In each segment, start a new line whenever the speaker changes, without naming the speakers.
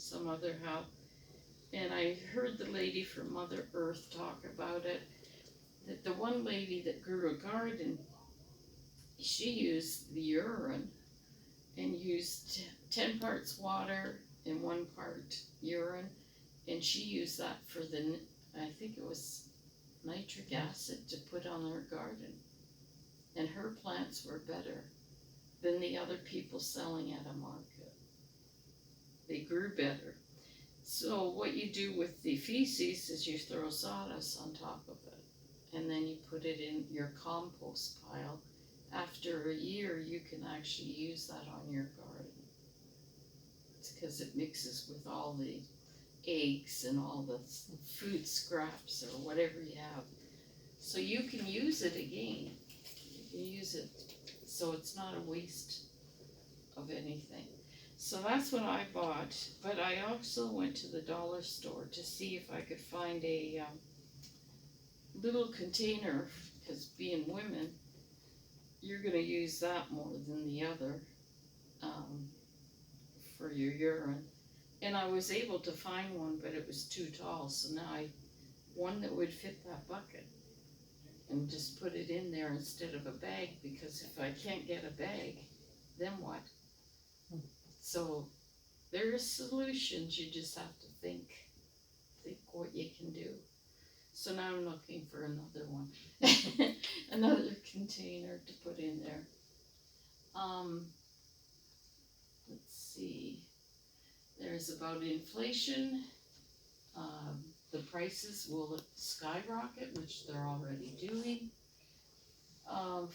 some other how. And I heard the lady from Mother Earth talk about it, that the one lady that grew a garden, she used the urine and used 10 parts water and 1 part urine, and she used that for the, I think it was nitric acid, to put on her garden. And her plants were better than the other people selling at a market. They grew better. So what you do with the feces is you throw sawdust on top of it, and then you put it in your compost pile. After a year, you can actually use that on your garden. It's because it mixes with all the eggs and all the food scraps or whatever you have. So you can use it again. You can use it so it's not a waste of anything. So that's what I bought, but I also went to the dollar store to see if I could find a little container, because being women, you're going to use that more than the other um, for your urine. And I was able to find one, but it was too tall, so now one that would fit that bucket, and just put it in there instead of a bag, because if I can't get a bag, then what? So there are solutions, you just have to think what you can do. So now I'm looking for another one, another container to put in there. Let's see, there's about inflation. The prices will skyrocket, which they're already doing.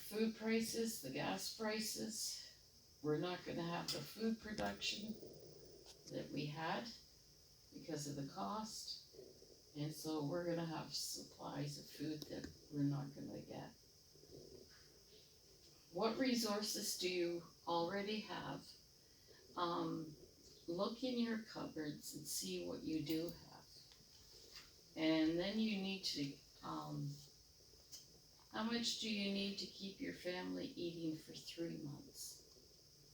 Food prices, the gas prices. We're not going to have the food production that we had because of the cost. And so we're going to have supplies of food that we're not going to get. What resources do you already have? Look in your cupboards and see what you do have. And then you need to, how much do you need to keep your family eating for 3 months?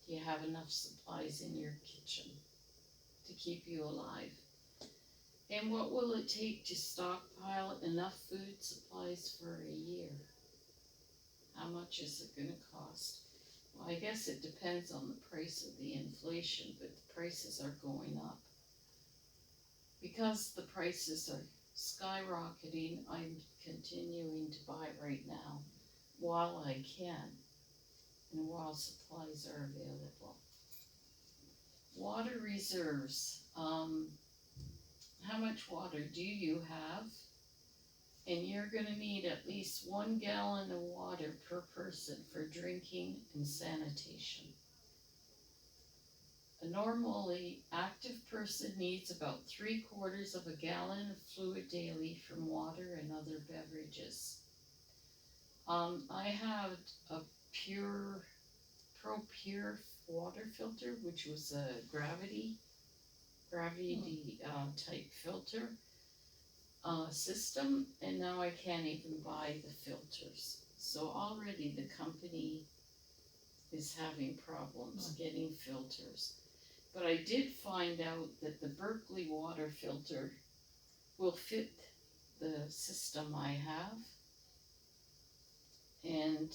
Do you have enough supplies in your kitchen to keep you alive? And what will it take to stockpile enough food supplies for a year? How much is it going to cost? Well, I guess it depends on the price of the inflation, but the prices are going up. Because the prices are skyrocketing, I'm continuing to buy right now while I can and while supplies are available. Water reserves. How much water do you have? And you're going to need at least 1 gallon of water per person for drinking and sanitation. A normally active person needs about 3/4 of a gallon of fluid daily from water and other beverages. I have a ProPure water filter, which was a gravity type filter system, and now I can't even buy the filters. So already the company is having problems getting filters. But I did find out that the Berkeley water filter will fit the system I have, and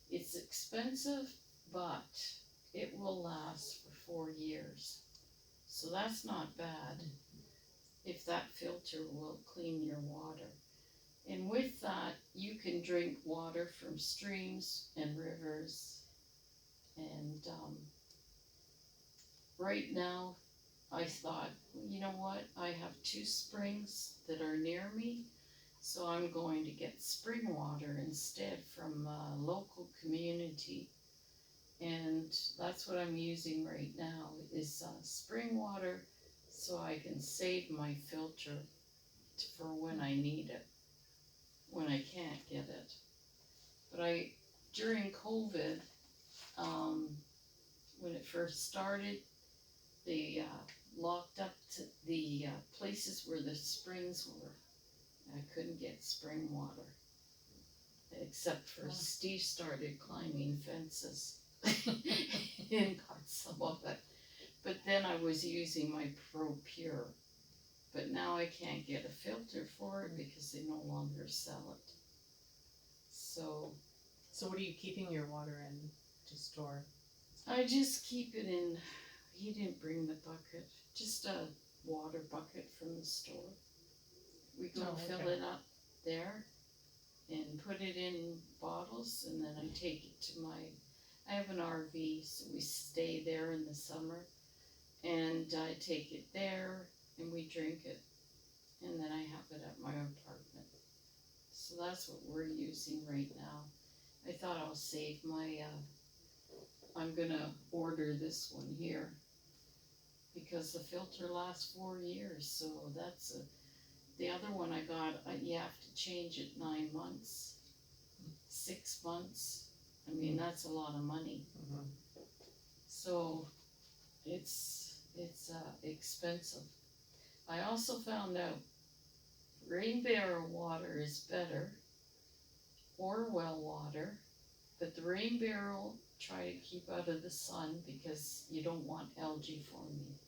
it's expensive, but it will last for 4 years. So that's not bad if that filter will clean your water. And with that, you can drink water from streams and rivers. And right now, I thought, you know what, I have 2 springs that are near me, so I'm going to get spring water instead from a local community. And that's what I'm using right now, is spring water, so I can save my filter for when I need it, when I can't get it. But during COVID, when it first started, they locked up the places where the springs were. I couldn't get spring water, except for Steve started climbing fences and got some of it. But then I was using my Pro Pure. But now I can't get a filter for it because they no longer sell it. So
what are you keeping your water in to store?
I just keep it in, he didn't bring the bucket, just a water bucket from the store. We go
Oh,
fill
okay.
it up there and put it in bottles, and then I take it to I have an RV, so we stay there in the summer, and I take it there and we drink it, and then I have it at my apartment. So that's what we're using right now. I thought I'll save I'm gonna order this one here because the filter lasts 4 years, so the other one I got, you have to change it 9 months, 6 months. I mean, that's a lot of money.
Mhm.
So it's expensive. I also found out rain barrel water is better, or well water, but the rain barrel try to keep out of the sun because you don't want algae forming,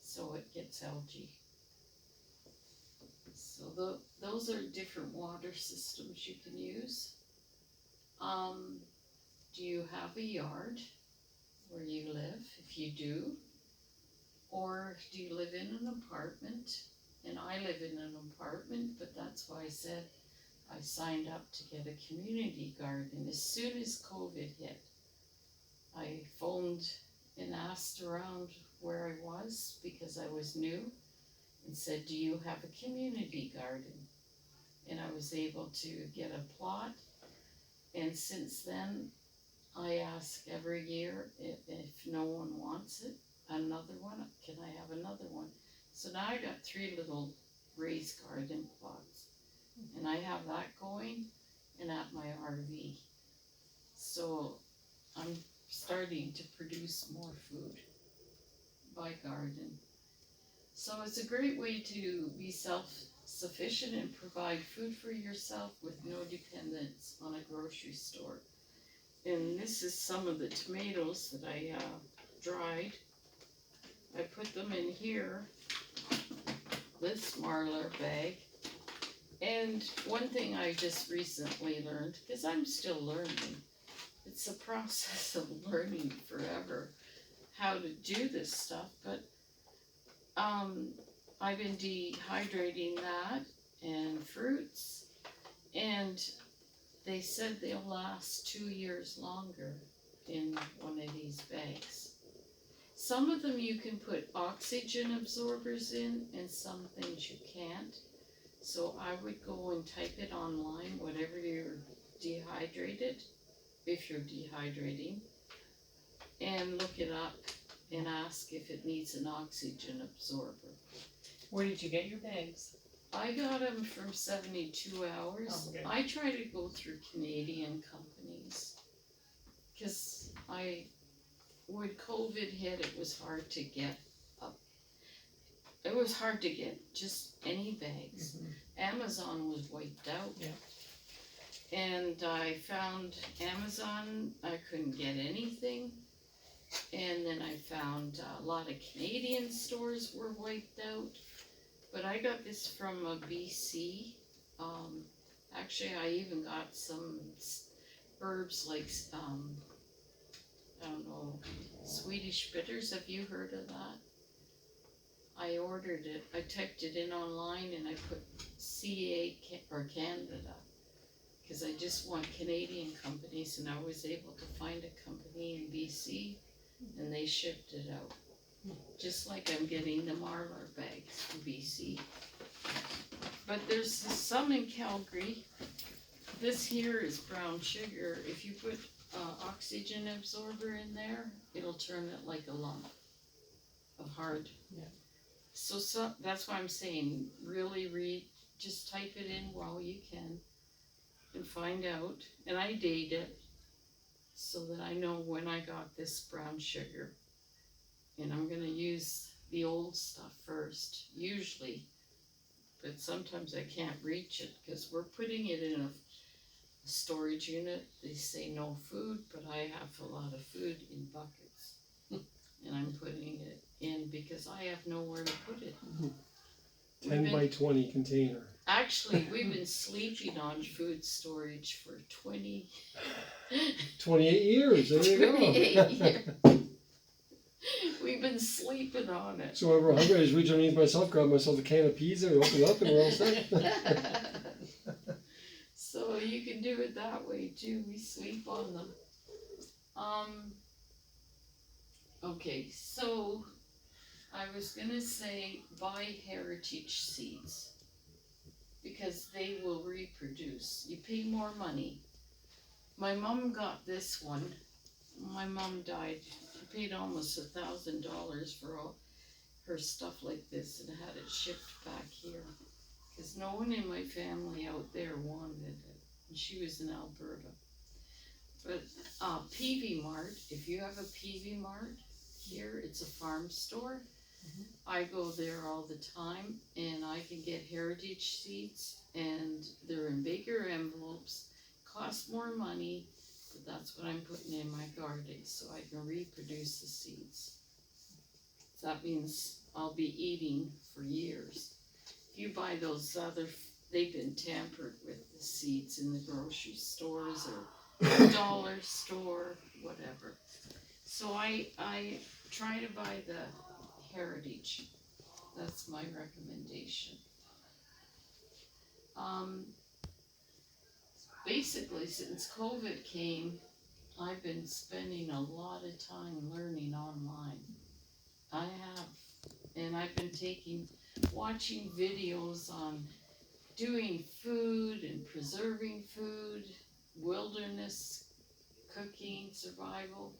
so it gets algae. So those are different water systems you can use. Do you have a yard where you live? If you do, or do you live in an apartment? And I live in an apartment, but that's why I said I signed up to get a community garden. As soon as COVID hit, I phoned and asked around where I was because I was new and said, do you have a community garden? And I was able to get a plot. And since then, I ask every year if no one wants it, another one, can I have another one? So now I got 3 little raised garden plots, and I have that going, and at my RV. So I'm starting to produce more food by garden. So it's a great way to be self-sufficient and provide food for yourself with no dependence on a grocery store. And this is some of the tomatoes that I dried. I put them in here, this Marlar bag. And one thing I just recently learned, because I'm still learning, it's a process of learning forever how to do this stuff, but I've been dehydrating that and fruits, and they said they'll last 2 years longer in one of these bags. Some of them you can put oxygen absorbers in, and some things you can't. So I would go and type it online, whatever you're dehydrated, if you're dehydrating, and look it up and ask if it needs an oxygen absorber.
Where did you get your bags?
I got them from 72 Hours.
Oh, okay.
I try to go through Canadian companies because when COVID hit, it was hard to get just any bags. Amazon was wiped out.
Yeah.
And I found Amazon, I couldn't get anything. And then I found a lot of Canadian stores were wiped out. But I got this from a BC. Actually, I even got some herbs like, I don't know, Swedish bitters. Have you heard of that? I ordered it. I typed it in online and I put CA or Canada because I just want Canadian companies, and I was able to find a company in BC and they shipped it out. Just like I'm getting the Marlar bags from BC. But there's some in Calgary. This here is brown sugar. If you put oxygen absorber in there, it'll turn it like a lump of hard.
Yeah.
So that's why I'm saying really read, just type it in while you can and find out. And I date it so that I know when I got this brown sugar. And I'm gonna use the old stuff first, usually, but sometimes I can't reach it because we're putting it in a storage unit. They say no food, but I have a lot of food in buckets. and I'm putting it in because I have nowhere to put it.
10 by 20 container.
Actually, we've been sleeping on food storage for
28 years. There you
28
go.
years. We've been sleeping on it.
So whenever I'm hungry, I just reach underneath myself, grab myself a can of peas and open it up, and we're all set.
So you can do it that way too. We sleep on them. Okay, so I was gonna say buy heritage seeds because they will reproduce. You pay more money. My mom got this one. My mom died. She paid almost $1,000 for all her stuff like this and had it shipped back here. Because no one in my family out there wanted it. And she was in Alberta. But PV Mart, if you have a PV Mart here, it's a farm store. I go there all the time and I can get heritage seeds and they're in bigger envelopes, cost more money, but that's what I'm putting in my garden so I can reproduce the seeds. So that means I'll be eating for years. If you buy those other, they've been tampered with, the seeds in the grocery stores or dollar store, whatever. So I try to buy the heritage. That's my recommendation. Basically, since COVID came, I've been spending a lot of time learning online. I have, and I've been watching videos on doing food and preserving food, wilderness cooking, survival.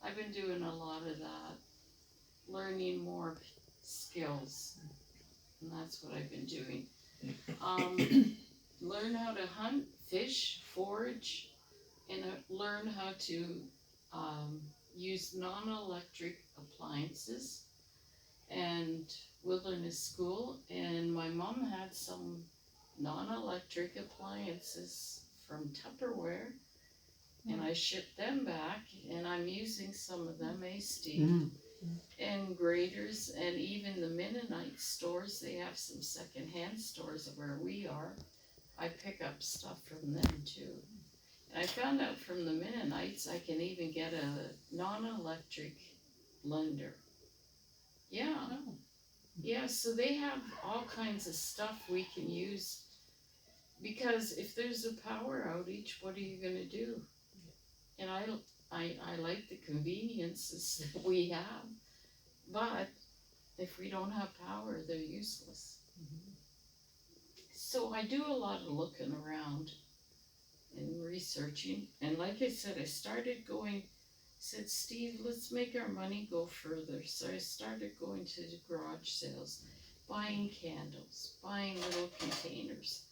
I've been doing a lot of that, learning more skills, and that's what I've been doing. Learn how to hunt, fish, forage, and learn how to use non-electric appliances and wilderness school. And my mom had some non-electric appliances from Tupperware, and I shipped them back, and I'm using some of them, Steve? And graders, and even the Mennonite stores, they have some secondhand stores where we are. I pick up stuff from them too. And I found out from the Mennonites I can even get a non-electric blender. Yeah.
Oh.
Yeah, so they have all kinds of stuff we can use. Because if there's a power outage, what are you gonna do? And I like the conveniences that we have. But if we don't have power, they're useless. So I do a lot of looking around and researching. And like I said, I said, Steve, let's make our money go further. So I started going to the garage sales, buying candles, buying little containers.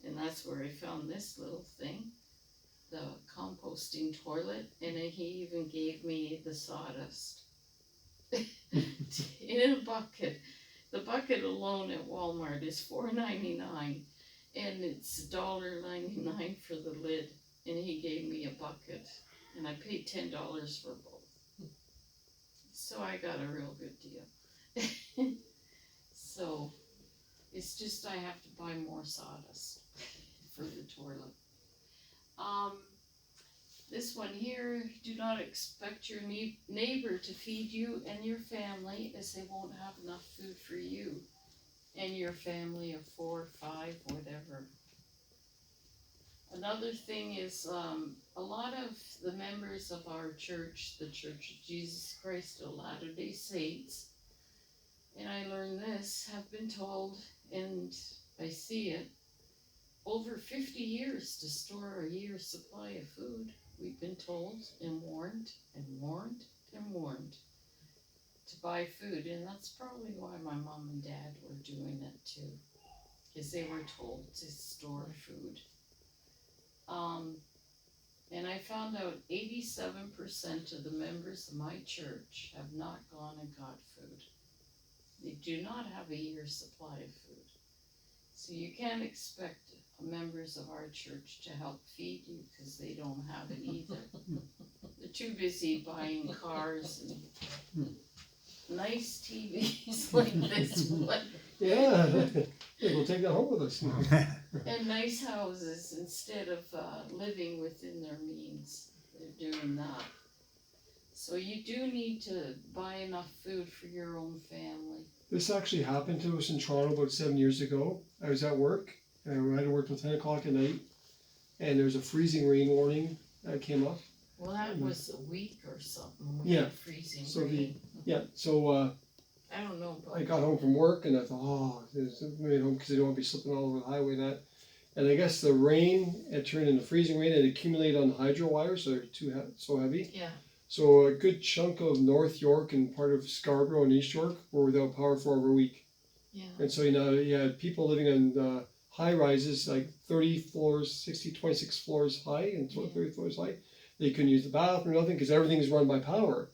And that's where I found this little thing, the composting toilet. And he even gave me the sawdust. In a bucket. The bucket alone at Walmart is $4.99, and it's $1.99 for the lid. And he gave me a bucket, and I paid $10 for both. So I got a real good deal. So it's just I have to buy more sawdust for the toilet. This one here, do not expect your neighbor to feed you and your family, as they won't have enough food for you and your family of 4, 5, whatever. Another thing is a lot of the members of our church, the Church of Jesus Christ of Latter-day Saints, and I learned this, have been told, and I see it, over 50 years to store a year's supply of food. We've been told and warned and warned and warned to buy food, and that's probably why my mom and dad were doing it too, because they were told to store food. And I found out 87% of the members of my church have not gone and got food. They do not have a year's supply of food. So you can't expect members of our church to help feed you, cause they don't have it either. They're too busy buying cars and nice TVs like this one,
Yeah, yeah, we'll take that home with us.
and nice houses instead of, living within their means. They're doing that. So you do need to buy enough food for your own family.
This actually happened to us in Toronto about 7 years ago. I was at work, and I had to work till 10 o'clock at night, and there was a freezing rain warning that came up.
Well, that was a week or something. We
Yeah.
had freezing
So
rain.
I
I don't know about.
got home from work, and I thought, oh, I made home because I don't want to be slipping all over the highway and that. And I guess the rain, it turned into freezing rain, and it accumulated on the hydro wires, so they're so heavy.
Yeah.
So a good chunk of North York and part of Scarborough and East York were without power for over a week.
Yeah.
And so, you had people living on high rises, like 30 floors, 26 floors high, and 30 floors high. They couldn't use the bathroom or nothing because everything's run by power.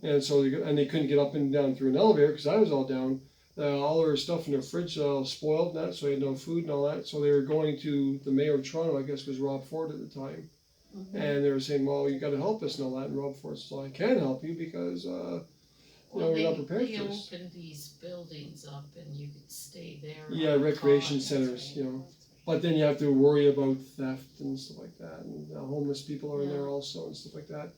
And so, they couldn't get up and down through an elevator because I was all down. All their stuff in their fridge all spoiled and that, so they had no food and all that. So they were going to the mayor of Toronto, I guess was Rob Ford at the time.
Mhm.
And they were saying, well, you got to help us and all that. And Rob Ford said, well, I can help you because,
Well,
we're not prepared
they
for this.
opened these buildings up and you could stay there.
Yeah,
on
recreation
cars.
centers, But then you have to worry about theft and stuff like that. And homeless people are in there
Yeah.
also and stuff like that.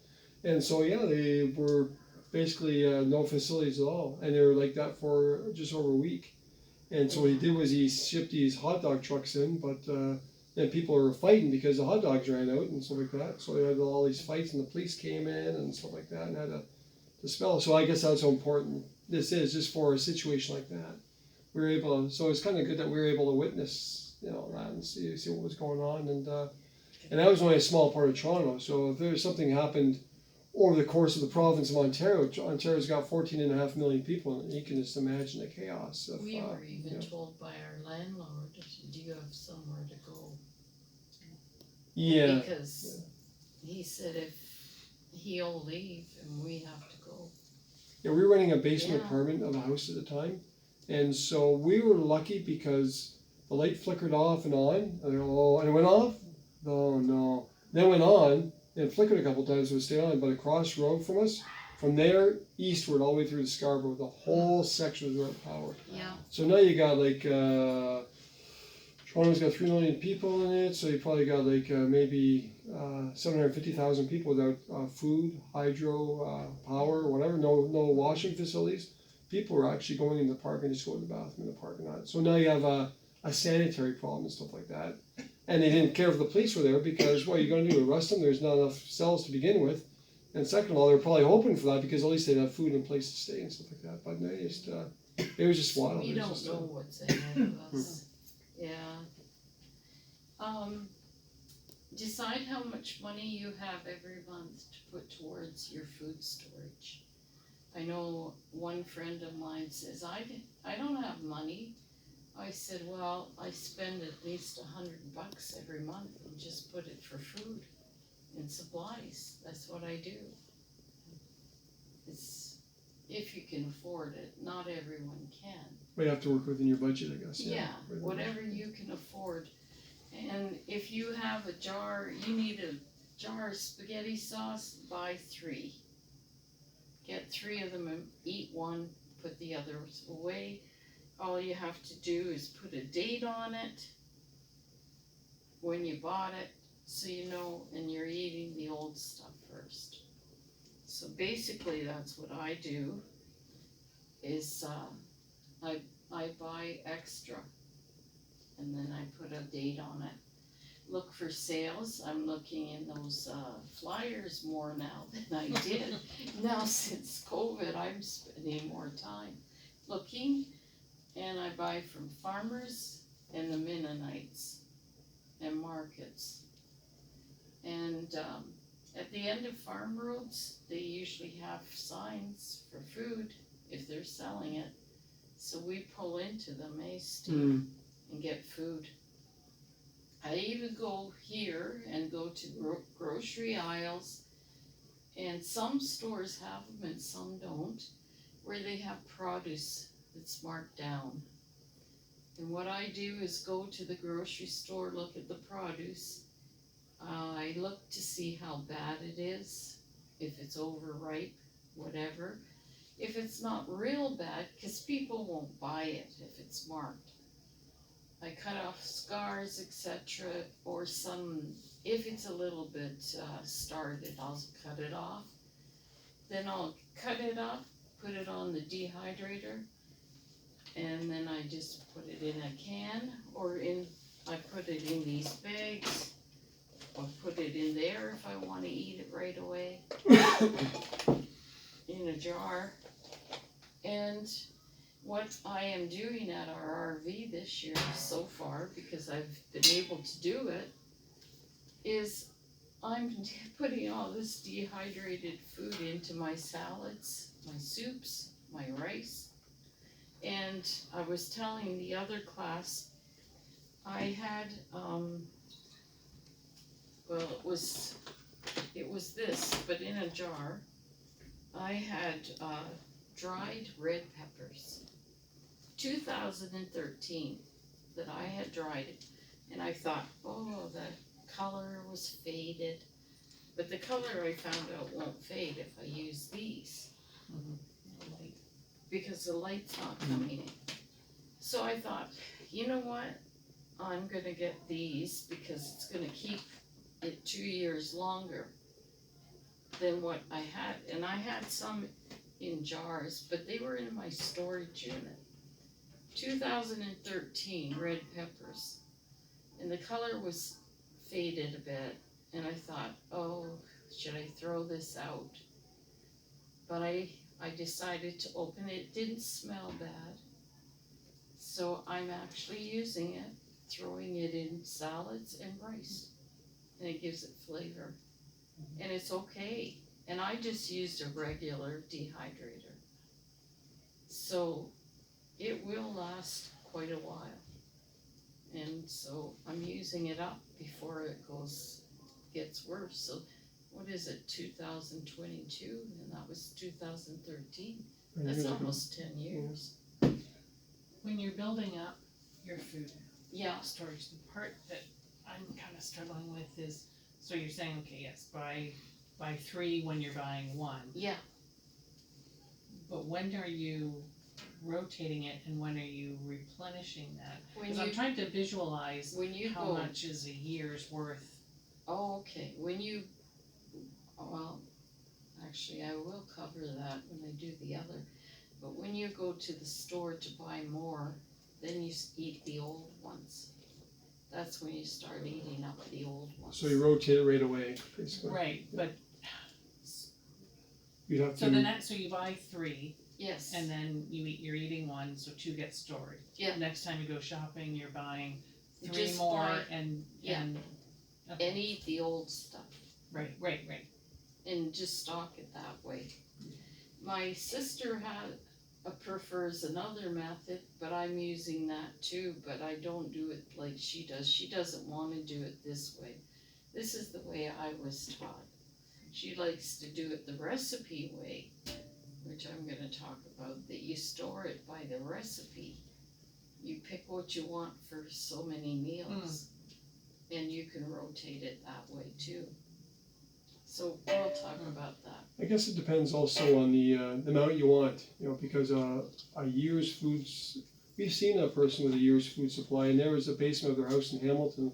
And so, they were basically no facilities at all. And they were like that for just over a week. And so what he did was he shipped these hot dog trucks in, but then people were fighting because the hot dogs ran out and stuff like that. So they had all these fights, and the police came in and stuff like that, and had to spell. So I guess that's how important this is, just for a situation like that. We were able to, so it's kind of good that we were able to witness, that and see what was going on, and that was only a small part of Toronto. So if there's something happened over the course of the province of Ontario, Ontario's got 14.5 million people, and you can just imagine the chaos.
We were even told by our landlord, do you have somewhere to go?
Yeah.
Because he said if he'll leave and we have to go.
Yeah, we were renting a basement
Yeah.
apartment of a house at the time, and so we were lucky because the light flickered off and on, and it went off. Oh no! Then it went on and it flickered a couple times, so it stayed on. But across the road from us, from there eastward all the way through to Scarborough, the whole section was without power.
Yeah.
So now you got like Toronto's got 3 million people in it, so you probably got like maybe 750,000 people without food, hydro, power, whatever. No washing facilities. People were actually going in the park and just going to the bathroom in the parking lot. So now you have a sanitary problem and stuff like that. And they didn't care if the police were there because what are you going to do? Arrest them? There's not enough cells to begin with. And second of all, they were probably hoping for that because at least they'd have food and a place to stay and stuff like that. But they just, it was just wild.
We
It was
don't
just,
know what's ahead of us. Yeah. Decide how much money you have every month to put towards your food storage. I know one friend of mine says, I don't have money. I said, well, I spend at least $100 every month and just put it for food and supplies. That's what I do. It's, if you can afford it, not everyone can.
But you have to work within your budget, I guess.
Yeah, whatever you can afford. And if you have a jar, you need a jar of spaghetti sauce, buy 3. Get 3 of them and eat one, put the others away. All you have to do is put a date on it when you bought it, so you know, and you're eating the old stuff first. So basically that's what I do, is I buy extra and then I put a date on it. Look for sales. I'm looking in those flyers more now than I did. Now since COVID, I'm spending more time looking, and I buy from farmers and the Mennonites and markets. And at the end of farm roads, they usually have signs for food if they're selling it. So we pull into them, Steve, and get food. I even go here and go to grocery aisles, and some stores have them and some don't, where they have produce that's marked down. And what I do is go to the grocery store, look at the produce. I look to see how bad it is, if it's overripe, whatever. If it's not real bad, because people won't buy it if it's marked. I cut off scars, etc., or if it's a little bit started, I'll cut it off. Then I'll cut it up, put it on the dehydrator, and then I just put it in a can, I put it in these bags, or put it in there if I want to eat it right away, in a jar. And what I am doing at our RV this year so far, because I've been able to do it, is I'm putting all this dehydrated food into my salads, my soups, my rice. And I was telling the other class, I had, it was this, but in a jar. I had dried red peppers, 2013, that I had dried it. And I thought, oh, the color was faded. But the color I found out won't fade if I use these.
Light.
Because the light's not coming in. So I thought, you know what? I'm gonna get these because it's gonna keep it 2 years longer than what I had. And I had some in jars, but they were in my storage unit. 2013 red peppers. And the color was faded a bit. And I thought, oh, should I throw this out? But I decided to open it. It didn't smell bad. So I'm actually using it, throwing it in salads and rice. And it gives it flavor. And it's okay. And I just used a regular dehydrator. So it will last quite a while. And so I'm using it up before it gets worse. So what is it, 2022? And that was 2013. That's almost 10 years.
When you're building up your food
Yeah,
storage, the part that I'm kind of struggling with is, so you're saying, okay, yes, buy 3 when you're buying 1,
yeah.
but when are you rotating it and when are you replenishing that?
When
Because I'm
you,
trying to visualize
when you
how
go,
much is a year's worth.
oh, okay, well, actually I will cover that when I do the other. But when you go to the store to buy more, then you eat the old ones. That's when you start eating up the old ones.
So you rotate it right away, basically.
Right, but,
You'd have
so
to,
so you buy 3
Yes.
and then you're eating 1, so 2 get stored.
Yeah.
Next time you go shopping, you're buying 3
Just
more
buy-
and,
yeah.
okay.
And eat the old stuff.
Right.
And just stock it that way. My sister prefers another method, but I'm using that too, but I don't do it like she does. She doesn't want to do it this way. This is the way I was taught. She likes to do it the recipe way, which I'm going to talk about, that you store it by the recipe. You pick what you want for so many meals, and you can rotate it that way too. So we'll talk about that.
I guess it depends also on the amount you want, because a year's foods, we've seen a person with a year's food supply, and there was a basement of their house in Hamilton,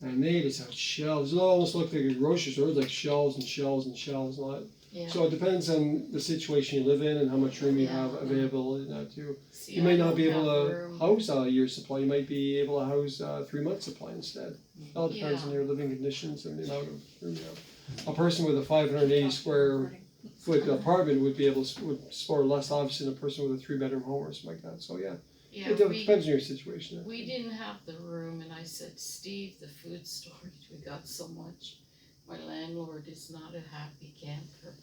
and they just had shelves. It almost looked like a grocery store. It was like shelves and shelves and shelves and all that.
Yeah.
So it depends on the situation you live in and how much room you have available in that too.
See,
You might
I
not be
don't
able
have
to
room.
house a year's supply. You might be able to house 3 months supply instead. It all depends
Yeah.
on your living conditions and the amount of room you have. A person with a 580 square foot apartment would store less, obviously, than a person with a 3-bedroom home or something like that. So yeah,
Yeah,
it depends on your situation.
we didn't have the room, and I said, Steve, the food storage, we got so much. My landlord is not a happy camper.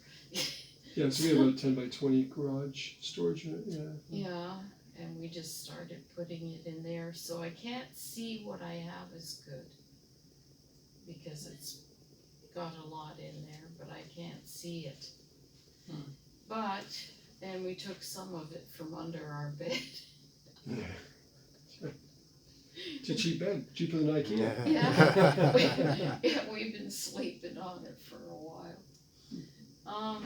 Yeah, so we have a 10 by 20 garage storage unit. Yeah.
Yeah, and we just started putting it in there, so I can't see what I have is good. Because it's got a lot in there, but I can't see it. And we took some of it from under our bed.
It's a cheap bed, cheaper than IKEA.
Yeah. Yeah, we've been sleeping on it for a while.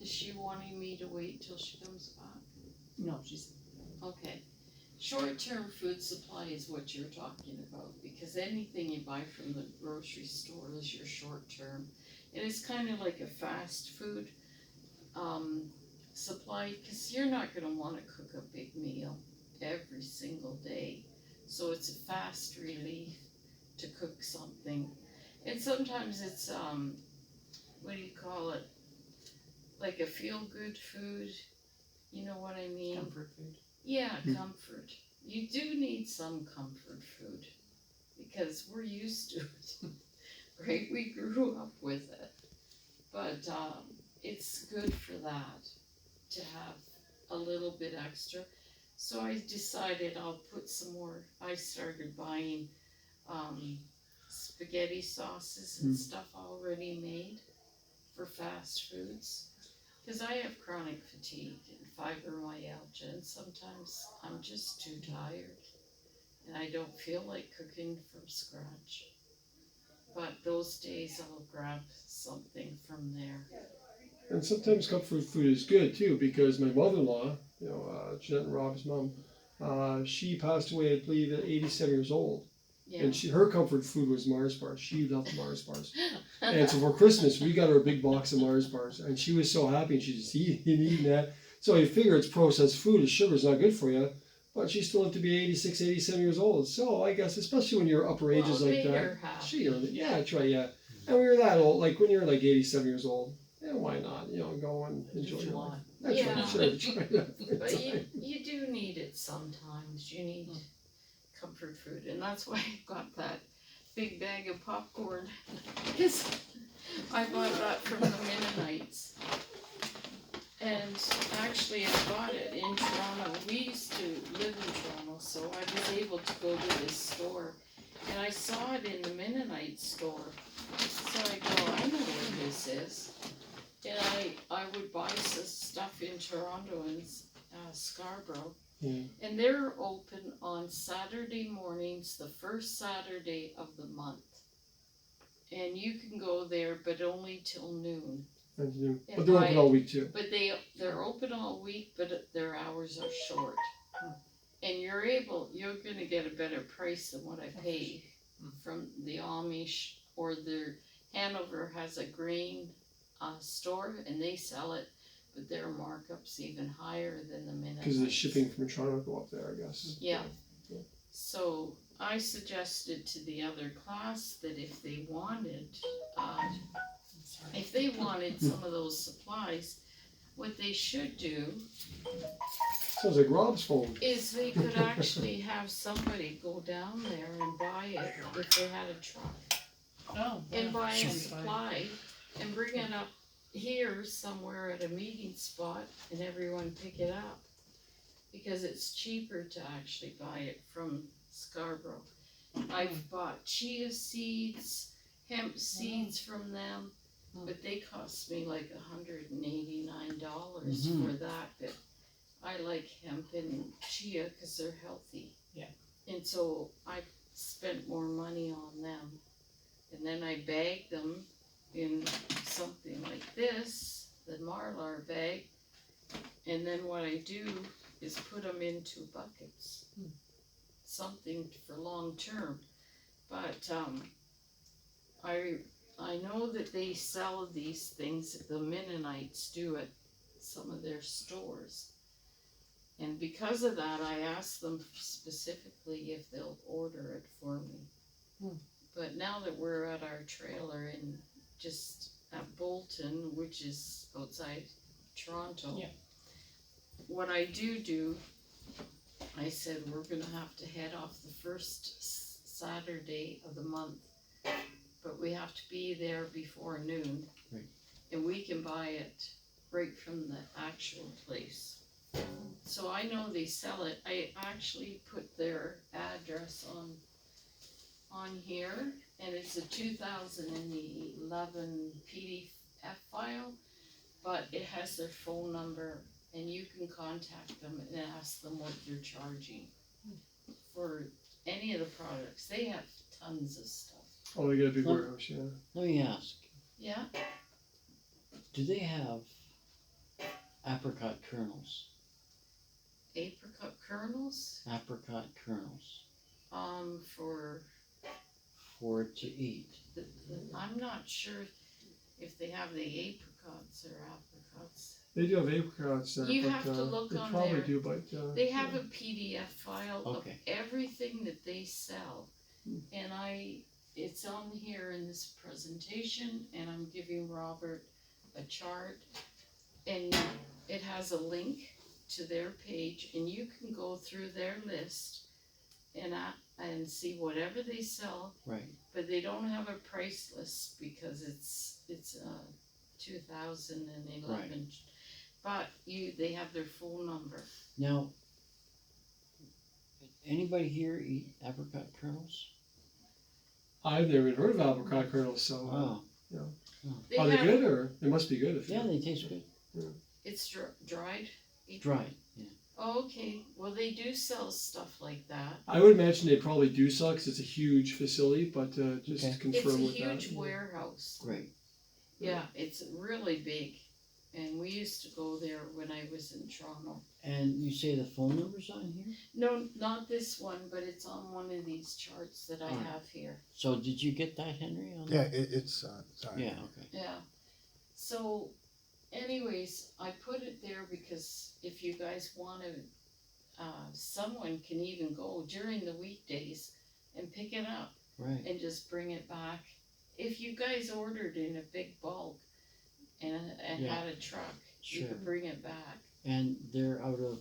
Is she wanting me to wait till she comes back?
No, she's,
Okay. Short-term food supply is what you're talking about, because anything you buy from the grocery store is your short-term. And it's kind of like a fast food, supply, cause you're not gonna wanna cook a big meal every single day. So it's a fast relief to cook something. And sometimes it's, what do you call it? Like a feel-good food, you know what I mean?
comfort food.
Yeah, comfort. You do need some comfort food because we're used to it, right? We grew up with it. But it's good for that to have a little bit extra. So I decided I'll put some more. I started buying spaghetti sauces and stuff already made for fast foods. Because I have chronic fatigue and fibromyalgia, and sometimes I'm just too tired and I don't feel like cooking from scratch. But those days I'll grab something from there.
And sometimes comfort food is good too, because my mother-in-law, Jeanette and Rob's mom, she passed away, I believe, at 87 years old.
Yeah.
And her comfort food was Mars bars. She loved Mars bars. And so for Christmas, we got her a big box of Mars bars, and she was so happy. And she's eating that. So you figure it's processed food. The sugar's not good for you, but she still lived to be 86, 87 years old. So I guess, especially when you're upper ages
Well, it
like
made
that,
her happy.
she earned it. Yeah, that's right. Yeah, and when you're that old, like when you're like 87 years old, yeah, why not? Go and enjoy your life. That's
Yeah.
right. Sure. That's right.
But you do need it sometimes. You need comfort food, and that's why I got that big bag of popcorn. Because I bought that from the Mennonites. And actually I bought it in Toronto. We used to live in Toronto, so I was able to go to this store. And I saw it in the Mennonite store. So I go, I know where this is. And I would buy some stuff in Toronto and Scarborough.
Yeah.
And they're open on Saturday mornings, the first Saturday of the month. And you can go there, but only till noon.
But they're open all week too.
But they're open all week, but their hours are short. And you're gonna get a better price than what I paid from the Amish, or Hanover has a grain store and they sell it, but their markup's even higher than the Mennonites.
Because the shipping from Toronto go up there, I guess.
Yeah. So I suggested to the other class that if they wanted some of those supplies, what they should do
Sounds like Rob's phone.
is they could actually have somebody go down there and buy it if they had a truck.
Oh.
And buy a
Sounds
supply and bring it up here somewhere at a meeting spot and everyone pick it up. Because it's cheaper to actually buy it from Scarborough. I've bought chia seeds, hemp seeds from them, but they cost me like $189 for that. But I like hemp and chia because they're healthy.
Yeah.
And so I spent more money on them. And then I bag them in something like this, the Marlar bag. And then what I do is put them into buckets. Something for long term. But I know that they sell these things, the Mennonites do at some of their stores. And because of that, I asked them specifically if they'll order it for me. But now that we're at our trailer in just at Bolton, which is outside Toronto, what I do, I said we're gonna have to head off the first Saturday of the month, but we have to be there before noon.
Right.
And we can buy it right from the actual place. So I know they sell it. I actually put their address on here, and it's a 2011 PDF file, but it has their phone number, and you can contact them and ask them what they're charging. for any of the products. They have tons of stuff.
Oh, they got a big
Well-
warehouse, yeah.
Let me ask,
Yeah,
do they have apricot kernels?
apricot kernels,
Apricot kernels
for,
to eat?
I'm not sure if they have the apricots or apricots.
They do have apricots there,
You
but
have to look
they
on
probably
there.
do, but
They have a PDF file of
Okay.
everything that they sell.
Hmm.
And it's on here in this presentation, and I'm giving Robert a chart. And it has a link to their page, and you can go through their list and see whatever they sell,
Right,
but they don't have a price list because it's 2011. But they have their phone number.
now, anybody here eat apricot kernels?
I've never even heard of apricot kernels, so
Oh,
They
are they
have,
good or they must be good if
yeah, they taste good,
it's dried.
dried, yeah.
Oh, okay, well, they do sell stuff like that.
I would imagine they probably do sell because it's a huge facility, but just
Okay.
to confirm
It's a
with
huge
that.
warehouse.
Great,
Yeah, it's really big. And we used to go there when I was in Toronto.
and you say the phone number's on here?
No, not this one, but it's on one of these charts that I
Alright.
have here.
So did you get that, Henry? On
Yeah, it's sorry.
Yeah, okay.
Yeah. So, anyways, I put it there because if you guys want to, someone can even go during the weekdays and pick it up
Right,
and just bring it back. If you guys ordered in a big bulk and
Yeah.
had a truck, you
sure.
could bring it back.
And they're out of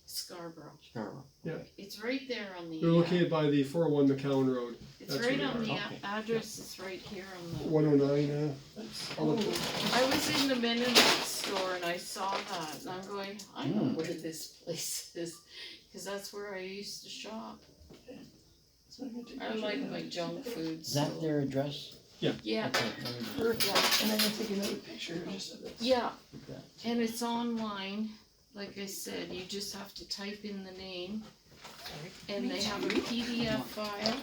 Scarborough.
Scarborough.
Yeah.
okay.
It's right there on the.
They're located by the 401 McCown Road,
It's
that's
right
where
on
they
the
are. Okay.
address. Is right here on the.
109. I'll look-
I was in the Mennonite store and I saw that, and I'm going, I know
Mm.
where this place is, because that's where I used to shop. I like my junk food.
Is that
so-
their address?
Yeah,
Okay, let me just
yeah,
And I'm gonna take another picture just of this.
yeah,
put that.
and it's online. Like I said, you just have to type in the name, and they have a PDF file.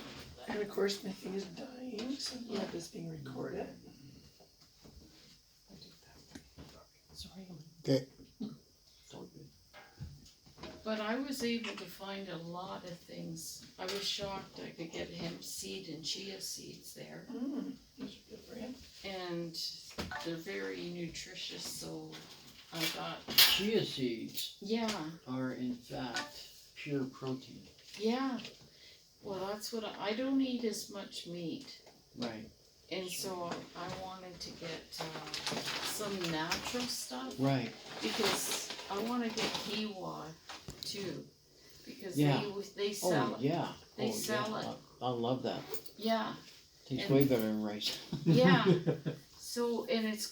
And of course, my thing is dying, so I'm glad this being recorded.
Sorry.
Okay,
It's all good.
But I was able to find a lot of things. I was shocked I could get hemp seed and chia seeds there.
These are good for him.
And they're very nutritious, so I thought,
Chia seeds
yeah,
are in fact pure protein.
yeah. Well, that's what I don't eat as much meat.
Right,
And so I wanted to get some natural stuff
right.
because I want to get Kiwa too. Because
Yeah.
they sell
Oh,
it.
yeah.
They
Oh,
sell
yeah.
it.
I love that.
Yeah,
Tastes
And-
way better than rice.
yeah. So, and it's